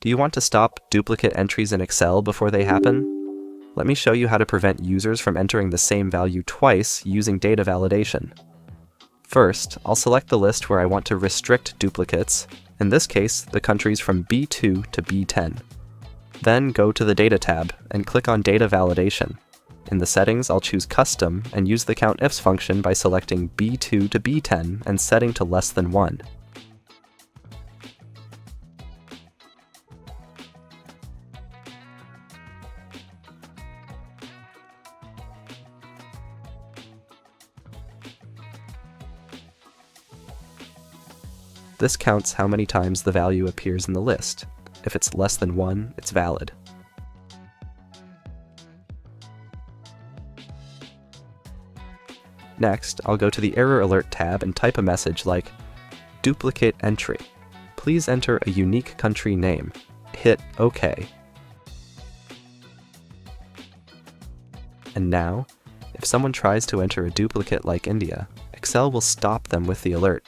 Do you want to stop duplicate entries in Excel before they happen? Let me show you how to prevent users from entering the same value twice using data validation. First, I'll select the list where I want to restrict duplicates, in this case, the countries from B2 to B10. Then go to the Data tab and click on Data Validation. In the settings, I'll choose Custom and use the COUNTIFs function by selecting B2 to B10 and setting to less than 1. This counts how many times the value appears in the list. If it's less than 1, it's valid. Next, I'll go to the Error Alert tab and type a message like, "Duplicate entry. Please enter a unique country name." Hit OK. And now, if someone tries to enter a duplicate like India, Excel will stop them with the alert.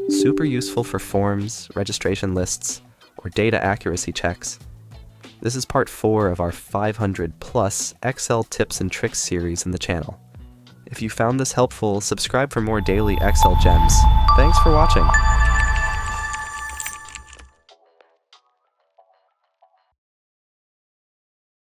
Super useful for forms, registration lists, or data accuracy checks. This is part 4 of our 500+ Excel tips and tricks series in the channel. If you found this helpful, subscribe for more daily Excel gems. Thanks for watching.